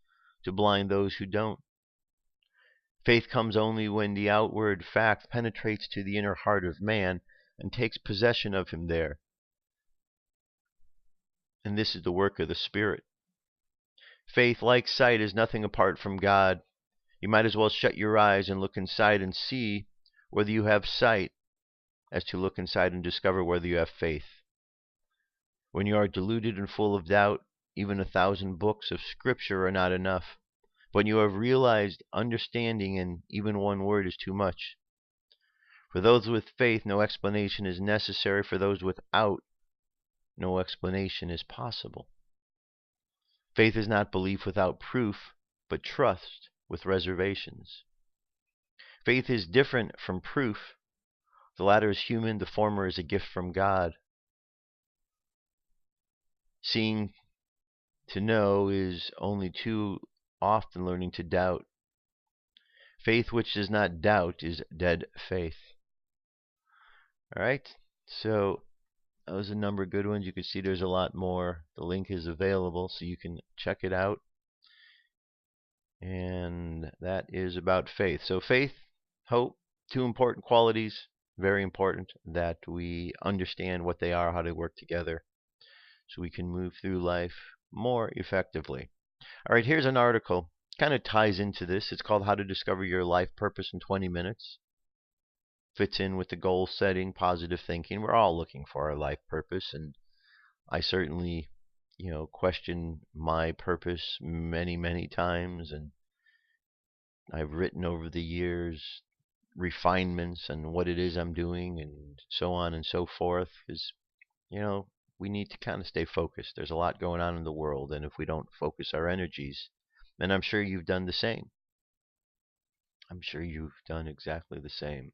to blind those who don't. Faith comes only when the outward fact penetrates to the inner heart of man and takes possession of him there. And this is the work of the Spirit. Faith, like sight, is nothing apart from God. You might as well shut your eyes and look inside and see whether you have sight as to look inside and discover whether you have faith. When you are deluded and full of doubt, even 1,000 books of Scripture are not enough. When you have realized understanding and even one word is too much. For those with faith, no explanation is necessary. For those without, no explanation is possible. Faith is not belief without proof, but trust with reservations. Faith is different from proof. The latter is human, the former is a gift from God. Seeing to know is only too often learning to doubt. Faith which does not doubt is dead faith. All right, so that was a number of good ones. You can see there's a lot more. The link is available, so you can check it out. And that is about faith. So faith, hope, two important qualities. Very important that we understand what they are, how they work together, so we can move through life more effectively. All right, here's an article. Kind of ties into this. It's called How to Discover Your Life Purpose in 20 Minutes. Fits in with the goal setting, positive thinking. We're all looking for our life purpose, and I certainly, question my purpose many times, and I've written over the years refinements and what it is I'm doing and so on and so forth, because we need to kind of stay focused. There's a lot going on in the world, and if we don't focus our energies, and I'm sure you've done the same. I'm sure you've done exactly the same.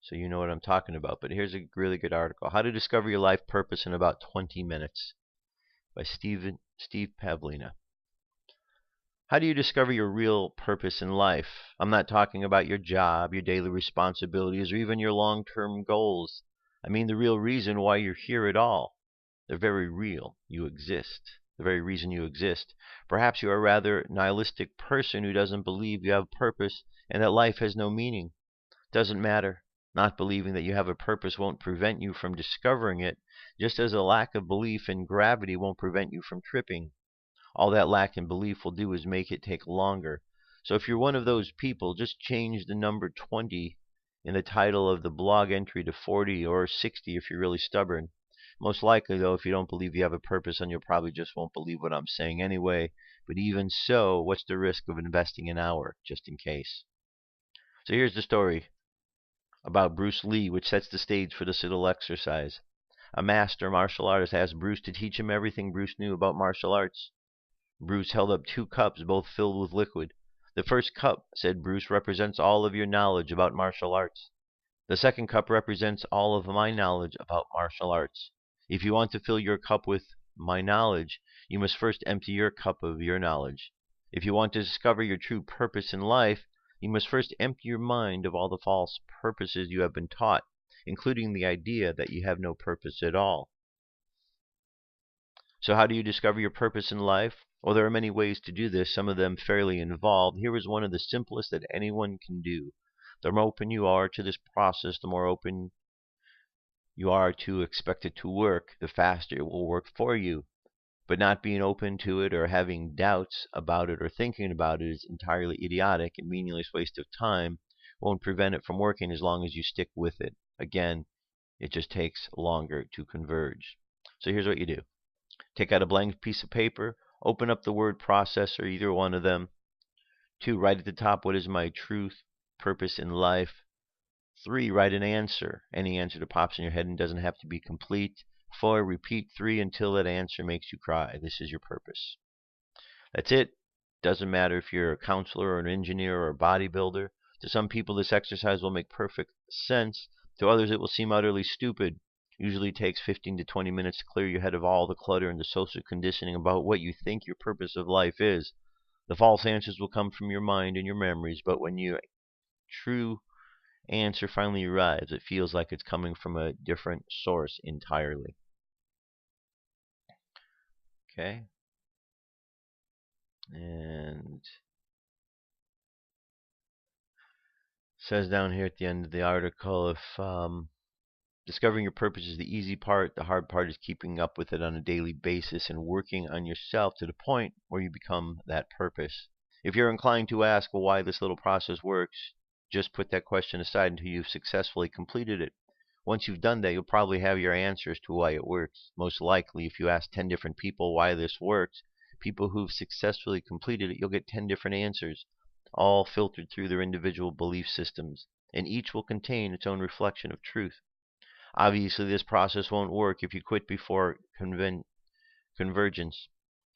So you know what I'm talking about. But here's a really good article. How to Discover Your Life Purpose in About 20 Minutes by Steve Pavlina. How do you discover your real purpose in life? I'm not talking about your job, your daily responsibilities, or even your long-term goals. I mean the real reason why you're here at all. The very real. You exist. The very reason you exist. Perhaps you are a rather nihilistic person who doesn't believe you have purpose and that life has no meaning. Doesn't matter. Not believing that you have a purpose won't prevent you from discovering it, just as a lack of belief in gravity won't prevent you from tripping. All that lack in belief will do is make it take longer. So if you're one of those people, just change the number 20 in the title of the blog entry to 40 or 60 if you're really stubborn. Most likely, though, if you don't believe you have a purpose, then you probably just won't believe what I'm saying anyway. But even so, what's the risk of investing an hour, just in case? So here's the story about Bruce Lee, which sets the stage for this little exercise. A master martial artist asked Bruce to teach him everything Bruce knew about martial arts. Bruce held up 2 cups, both filled with liquid. The first cup, said Bruce, represents all of your knowledge about martial arts. The second cup represents all of my knowledge about martial arts. If you want to fill your cup with my knowledge, you must first empty your cup of your knowledge. If you want to discover your true purpose in life, you must first empty your mind of all the false purposes you have been taught, including the idea that you have no purpose at all. So how do you discover your purpose in life? Well, there are many ways to do this, some of them fairly involved. Here is one of the simplest that anyone can do. The more open you are to this process, the more open you are to expect it to work, the faster it will work for you. But not being open to it or having doubts about it or thinking about it is entirely idiotic and meaningless waste of time. Won't prevent it from working as long as you stick with it. Again, it just takes longer to converge. So here's what you do. Take out a blank piece of paper, open up the word processor, either one of them. 2, write at the top, what is my truth, purpose in life? 3, write an answer. Any answer that pops in your head and doesn't have to be complete. 4, repeat 3 until that answer makes you cry. This is your purpose. That's it. Doesn't matter if you're a counselor or an engineer or a bodybuilder. To some people, this exercise will make perfect sense. To others, it will seem utterly stupid. Usually takes 15 to 20 minutes to clear your head of all the clutter and the social conditioning about what you think your purpose of life is. The false answers will come from your mind and your memories, but when your true answer finally arrives, it feels like it's coming from a different source entirely. Okay? And it says down here at the end of the article, if discovering your purpose is the easy part, the hard part is keeping up with it on a daily basis and working on yourself to the point where you become that purpose. If you're inclined to ask, well, why this little process works, just put that question aside until you've successfully completed it. Once you've done that, you'll probably have your answers to why it works. Most likely, if you ask 10 different people why this works, people who've successfully completed it, you'll get 10 different answers, all filtered through their individual belief systems. and each will contain its own reflection of truth. Obviously, this process won't work if you quit before convergence.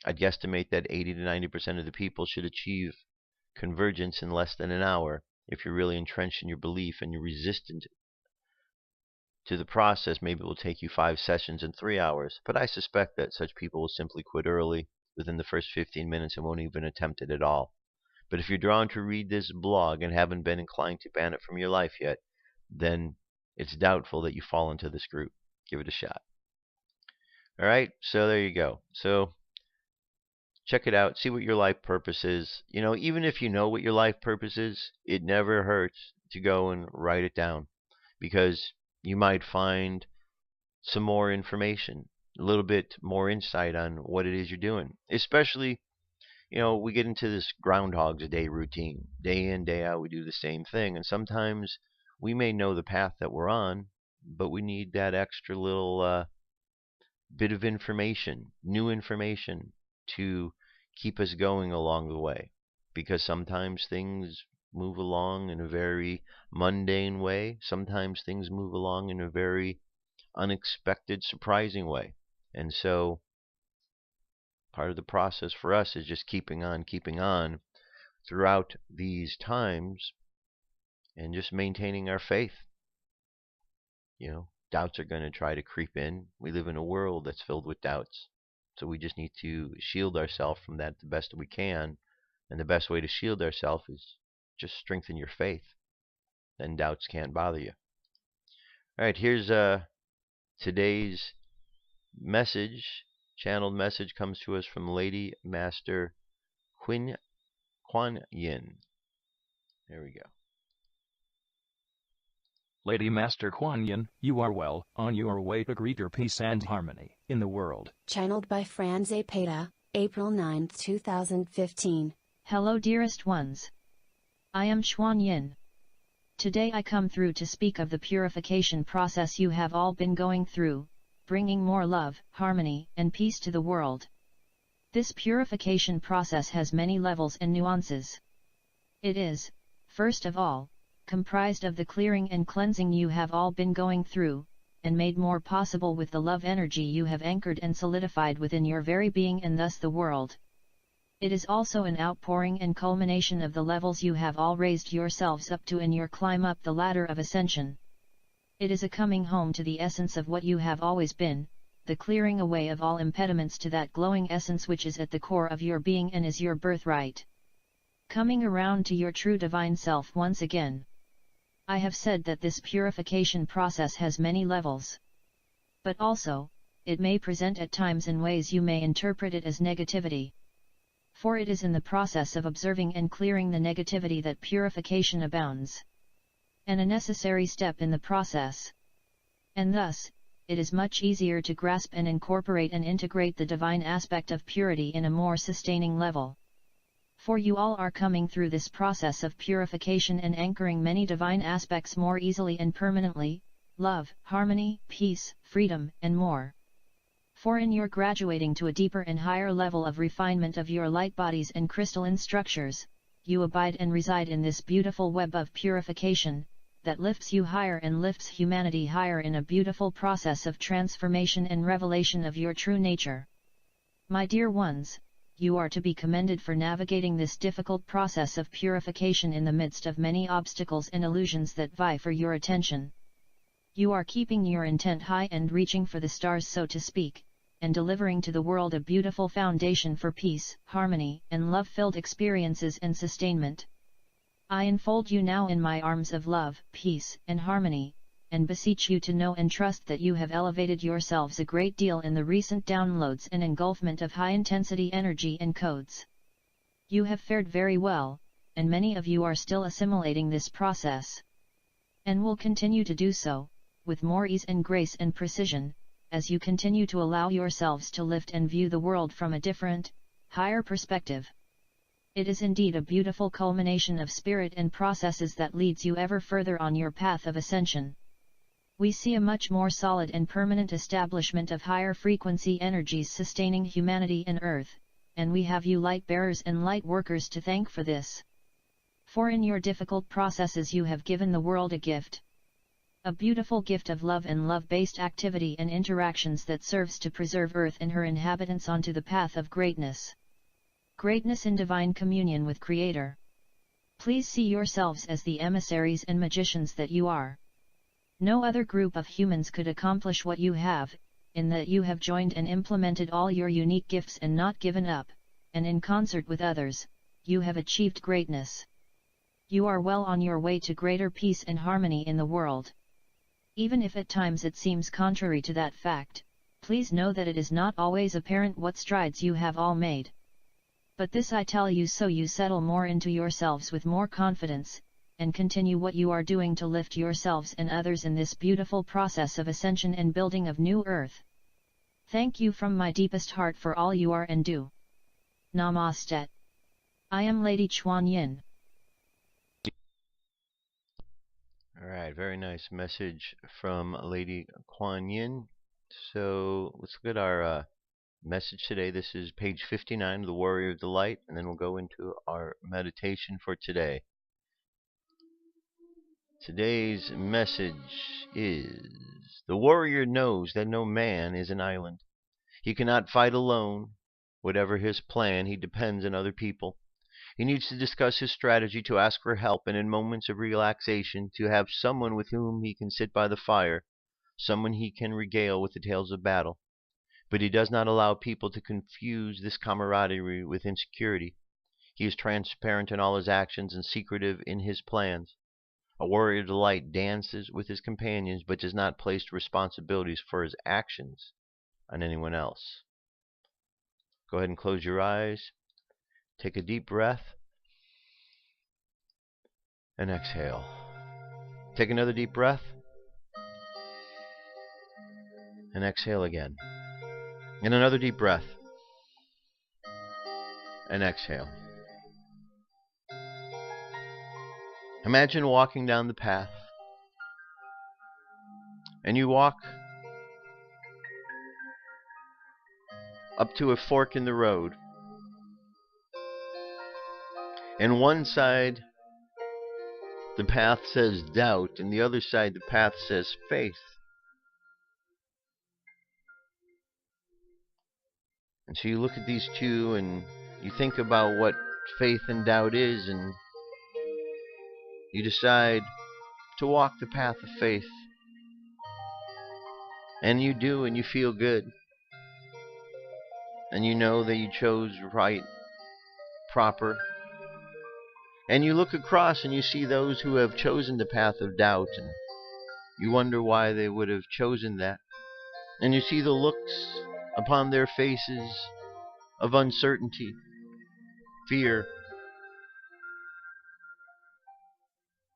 I'd guesstimate that 80 to 90% of the people should achieve convergence in less than an hour if you're really entrenched in your belief and you're resistant to the process. Maybe it will take you 5 sessions in 3 hours, but I suspect that such people will simply quit early within the first 15 minutes and won't even attempt it at all. But if you're drawn to read this blog and haven't been inclined to ban it from your life yet, then it's doubtful that you fall into this group. Give it a shot. Alright, so there you go. So check it out. See what your life purpose is. You know, even if you know what your life purpose is, it never hurts to go and write it down, because you might find some more information, a little bit more insight on what it is you're doing. Especially, you know, we get into this Groundhog's Day routine. Day in, day out, we do the same thing. And sometimes we may know the path that we're on, but we need that extra little bit of information, new information, to keep us going along the way. Because sometimes things move along in a very mundane way. Sometimes things move along in a very unexpected, surprising way. And so part of the process for us is just keeping on throughout these times and just maintaining our faith. You know, doubts are going to try to creep in. We live in a world that's filled with doubts. So we just need to shield ourselves from that the best we can. And the best way to shield ourselves is just strengthen your faith. Then doubts can't bother you. Alright, here's today's message. Channeled message comes to us from Lady Master Kuan Yin. There we go. Lady Master Kuan Yin, you are well on your way to greater peace and harmony in the world. Channeled by Franz Zapata, April 9, 2015. Hello dearest ones. I am Xuan Yin. Today I come through to speak of the purification process you have all been going through, bringing more love, harmony, and peace to the world. This purification process has many levels and nuances. It is, first of all, comprised of the clearing and cleansing you have all been going through, and made more possible with the love energy you have anchored and solidified within your very being and thus the world. It is also an outpouring and culmination of the levels you have all raised yourselves up to in your climb up the ladder of ascension. It is a coming home to the essence of what you have always been, the clearing away of all impediments to that glowing essence which is at the core of your being and is your birthright. Coming around to your true divine self once again. I have said that this purification process has many levels. But also, it may present at times in ways you may interpret it as negativity. For it is in the process of observing and clearing the negativity that purification abounds. And a necessary step in the process. And thus, it is much easier to grasp and incorporate and integrate the divine aspect of purity in a more sustaining level. For you all are coming through this process of purification and anchoring many divine aspects more easily and permanently, love, harmony, peace, freedom, and more. For in your graduating to a deeper and higher level of refinement of your light bodies and crystalline structures, you abide and reside in this beautiful web of purification, that lifts you higher and lifts humanity higher in a beautiful process of transformation and revelation of your true nature. My dear ones, you are to be commended for navigating this difficult process of purification in the midst of many obstacles and illusions that vie for your attention. You are keeping your intent high and reaching for the stars, so to speak, and delivering to the world a beautiful foundation for peace, harmony, and love-filled experiences and sustainment. I enfold you now in my arms of love, peace, and harmony, and beseech you to know and trust that you have elevated yourselves a great deal in the recent downloads and engulfment of high-intensity energy and codes. You have fared very well, and many of you are still assimilating this process. And will continue to do so, with more ease and grace and precision, as you continue to allow yourselves to lift and view the world from a different, higher perspective. It is indeed a beautiful culmination of spirit and processes that leads you ever further on your path of ascension. We see a much more solid and permanent establishment of higher frequency energies sustaining humanity and Earth, and we have you light bearers and light workers to thank for this. For in your difficult processes you have given the world a gift. A beautiful gift of love and love-based activity and interactions that serves to preserve Earth and her inhabitants onto the path of greatness. Greatness in divine communion with Creator. Please see yourselves as the emissaries and magicians that you are. No other group of humans could accomplish what you have, in that you have joined and implemented all your unique gifts and not given up, and in concert with others, you have achieved greatness. You are well on your way to greater peace and harmony in the world. Even if at times it seems contrary to that fact, please know that it is not always apparent what strides you have all made. But this I tell you so you settle more into yourselves with more confidence, and continue what you are doing to lift yourselves and others in this beautiful process of ascension and building of new earth. Thank you from my deepest heart for all you are and do. Namaste. I am Lady Chuan Yin. Alright, very nice message from Lady Kuan Yin. So let's look at our message today. This is page 59 of The Warrior of the Light, and then we'll go into our meditation for today. Today's message is: the warrior knows that no man is an island. He cannot fight alone. Whatever his plan, he depends on other people. He needs to discuss his strategy, to ask for help, and in moments of relaxation to have someone with whom he can sit by the fire, someone he can regale with the tales of battle. But he does not allow people to confuse this camaraderie with insecurity. He is transparent in all his actions and secretive in his plans. A warrior of the light dances with his companions, but does not place responsibilities for his actions on anyone else. Go ahead and close your eyes. Take a deep breath. And exhale. Take another deep breath. And exhale again. And another deep breath. And exhale. Imagine walking down the path. And you walk up to a fork in the road. And one side the path says doubt, and the other side the path says faith. And so you look at these two and you think about what faith and doubt is, and you decide to walk the path of faith. And you do, and you feel good. And you know that you chose right, proper. And you look across and you see those who have chosen the path of doubt, and you wonder why they would have chosen that. And you see the looks upon their faces of uncertainty, fear.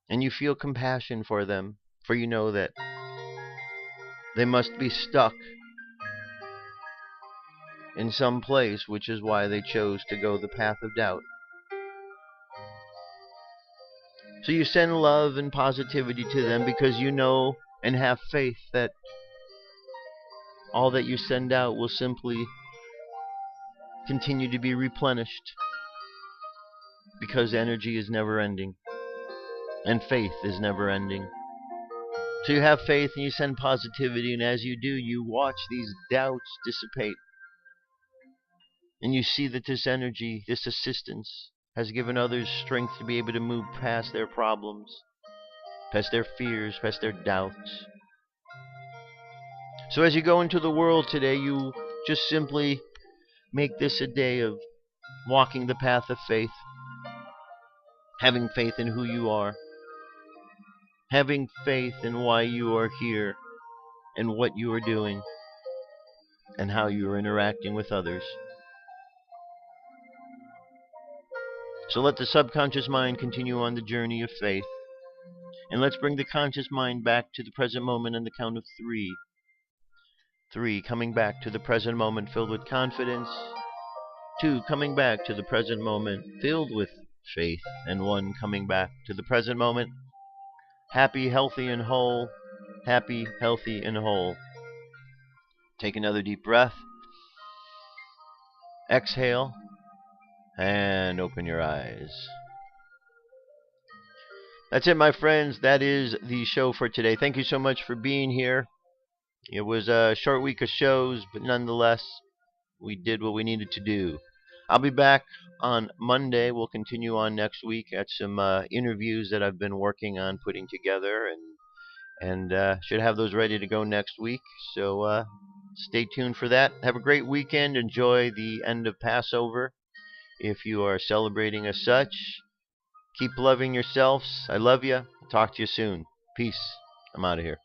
And you feel compassion for them, for you know that they must be stuck in some place, which is why they chose to go the path of doubt. So you send love and positivity to them because you know and have faith that all that you send out will simply continue to be replenished, because energy is never ending and faith is never ending. So you have faith and you send positivity, and as you do, you watch these doubts dissipate. And you see that this energy, this assistance, has given others strength to be able to move past their problems, past their fears, past their doubts. So as you go into the world today, you just simply make this a day of walking the path of faith, having faith in who you are, having faith in why you are here and what you are doing and how you are interacting with others. So let the subconscious mind continue on the journey of faith. And let's bring the conscious mind back to the present moment on the count of 3. 3, coming back to the present moment filled with confidence. 2, coming back to the present moment filled with faith. And 1, coming back to the present moment happy, healthy, and whole. Happy, healthy, and whole. Take another deep breath. Exhale. And open your eyes. That's it, my friends. That is the show for today. Thank you so much for being here. It was a short week of shows, but nonetheless, we did what we needed to do. I'll be back on Monday. We'll continue on next week at some interviews that I've been working on putting together, and should have those ready to go next week. So stay tuned for that. Have a great weekend. Enjoy the end of Passover if you are celebrating as such. Keep loving yourselves. I love you. Talk to you soon. Peace. I'm out of here.